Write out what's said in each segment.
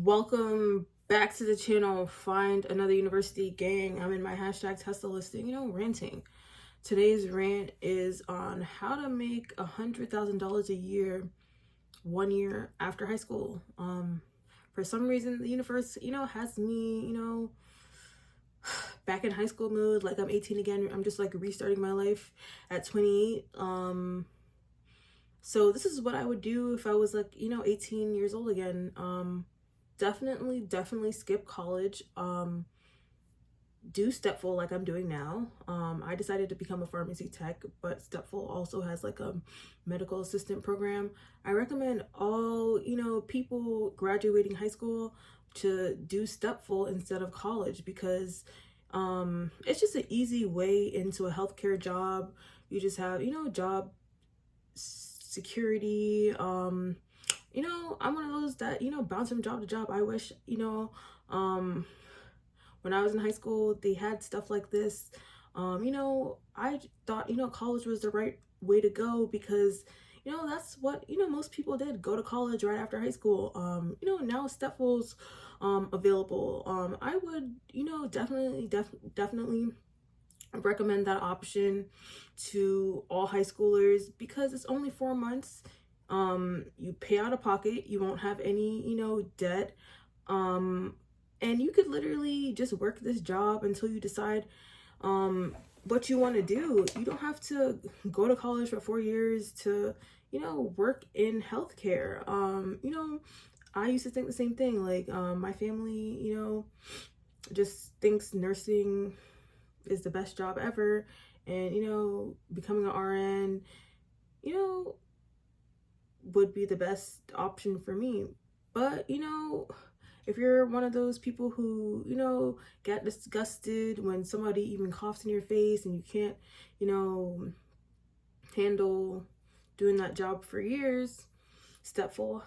Welcome back to the channel. Find another university gang. I'm in my hashtag Tesla listing, ranting. Today's rant is on how to make $100,000 a year 1 year after high school. For some reason, the universe, has me, back in high school mode. Like I'm 18 again. I'm just like restarting my life at 28. So this is what I would do if I was like, 18 years old again. Definitely skip college. Do stepful like I'm doing now. I decided to become a pharmacy tech, but stepful also has like a medical assistant program. I recommend all, people graduating high school to do stepful instead of college because it's just an easy way into a healthcare job. You just have, job security. I'm one of those that, bounce from job to job. I wish, when I was in high school, they had stuff like this. I thought, college was the right way to go because, that's what, most people did, go to college right after high school. Now stepful's available. I would, definitely recommend that option to all high schoolers because it's only 4 months. You pay out of pocket, you won't have any, debt. And you could literally just work this job until you decide what you want to do. You don't have to go to college for 4 years to, work in healthcare. I used to think the same thing. Like, my family, just thinks nursing is the best job ever. And, becoming an RN, would be the best option for me. But, if you're one of those people who, get disgusted when somebody even coughs in your face and you can't, handle doing that job for years, Stepful,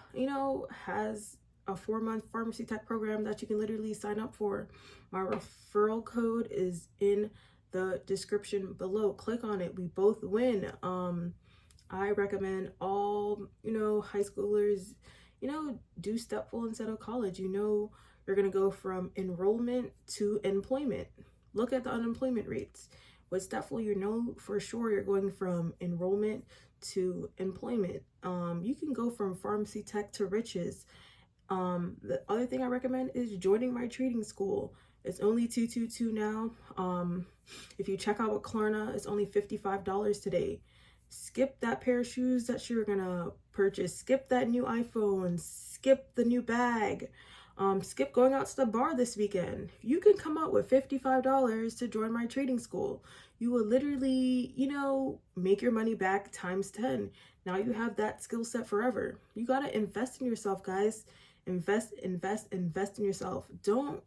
has a 4-month pharmacy tech program that you can literally sign up for. My referral code is in the description below. Click on it. We both win. I recommend all, high schoolers, do stepful instead of college. You're going to go from enrollment to employment. Look at the unemployment rates. With stepful, for sure you're going from enrollment to employment. You can go from pharmacy tech to riches. The other thing I recommend is joining my trading school. It's only $222 now. If you check out with Klarna, it's only $55 today. Skip that pair of shoes that you're gonna purchase. Skip that new iPhone. Skip the new bag. Skip going out to the bar this weekend. You can come out with $55 to join my trading school. You will literally, make your money back times 10. Now you have that skill set forever. You gotta invest in yourself, guys. Invest in yourself. Don't,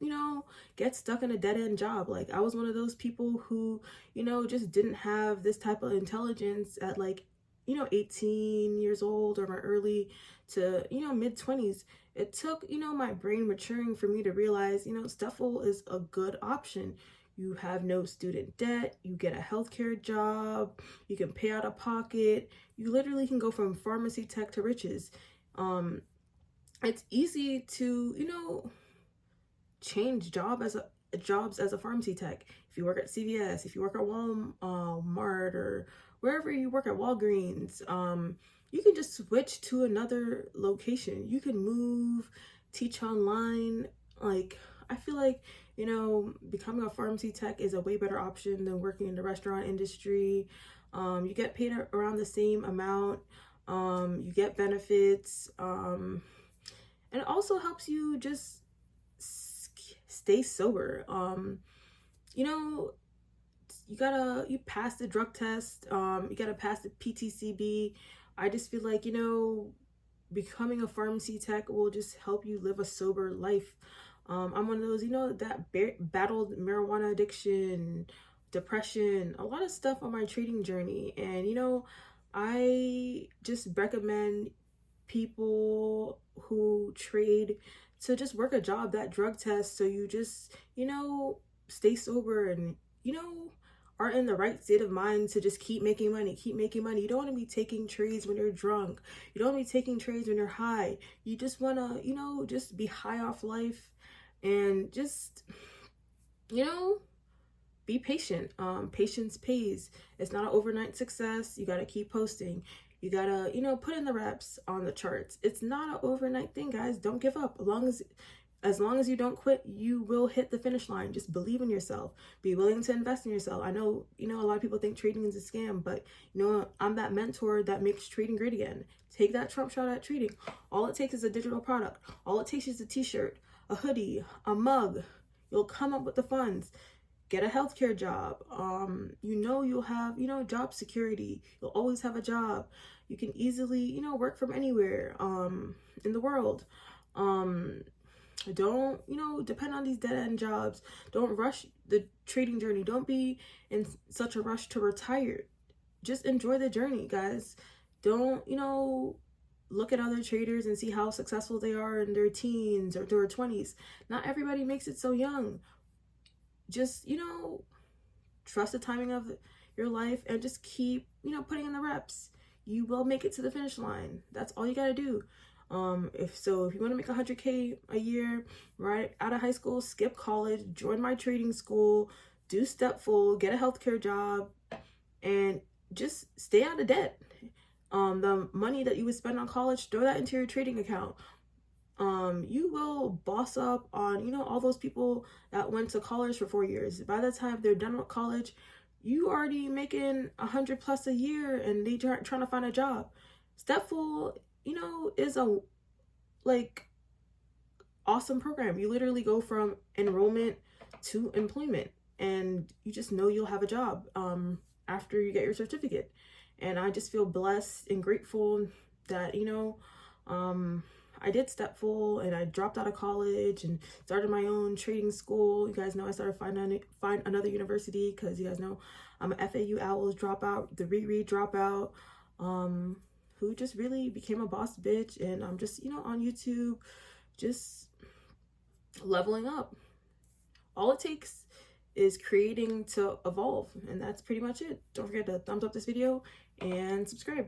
get stuck in a dead-end job. Like, I was one of those people who, just didn't have this type of intelligence at 18 years old or my early to, mid-20s. It took, my brain maturing for me to realize, stepful is a good option. You have no student debt, you get a healthcare job, you can pay out of pocket, you literally can go from pharmacy tech to riches. It's easy to, change jobs as a pharmacy tech. If you work at CVS, if you work at Walmart, or wherever you work at Walgreens, you can just switch to another location. You can move, teach online. Like, I feel like, becoming a pharmacy tech is a way better option than working in the restaurant industry. You get paid around the same amount. You get benefits. And it also helps you just stay sober. You pass the drug test. You gotta pass the PTCB. I just feel like, becoming a pharmacy tech will just help you live a sober life. I'm one of those, that battled marijuana addiction, depression, a lot of stuff on my trading journey. And, I just recommend people who trade to just work a job that drug test so you just, stay sober and, are in the right state of mind to just keep making money, keep making money. You don't want to be taking trades when you're drunk. You don't want to be taking trades when you're high. You just want to, you know, just be high off life and just, you know, be patient. Patience pays. It's not an overnight success. You got to keep posting. You got to, you know, put in the reps on the charts. It's not an overnight thing, guys. Don't give up. As long as you don't quit, you will hit the finish line. Just believe in yourself. Be willing to invest in yourself. I know, you know, a lot of people think trading is a scam, but you know, I'm that mentor that makes trading great again. Take that Trump shot at trading. All it takes is a digital product. All it takes is a t-shirt, a hoodie, a mug. You'll come up with the funds. Get a healthcare job. You know, you'll have, you know, job security. You'll always have a job. You can easily, you know, work from anywhere in the world. Don't, you know, depend on these dead-end jobs. Don't rush the trading journey. Don't be in such a rush to retire. Just enjoy the journey, guys. Don't, you know, look at other traders and see how successful they are in their teens or their 20s. Not everybody makes it so young. Just, you know, trust the timing of your life and just keep, you know, putting in the reps. You will make it to the finish line. That's all you got to do. If you want to make 100K a year right out of high school, skip college, join my trading school, do Stepful, get a healthcare job, and just stay out of debt. The money that you would spend on college, throw that into your trading account. You will boss up on, you know, all those people that went to college for 4 years. By the time they're done with college, you already making 100 plus a year and they trying to find a job. Stepful, you know, is a awesome program. You literally go from enrollment to employment and you just know you'll have a job after you get your certificate. And I just feel blessed and grateful that, you know, I did Stepful and I dropped out of college and started my own trading school. You guys know I started find another university because you guys know I'm a FAU Owls dropout, the Riri dropout, who just really became a boss bitch. And I'm just, you know, on YouTube, just leveling up. All it takes is creating to evolve. And that's pretty much it. Don't forget to thumbs up this video and subscribe.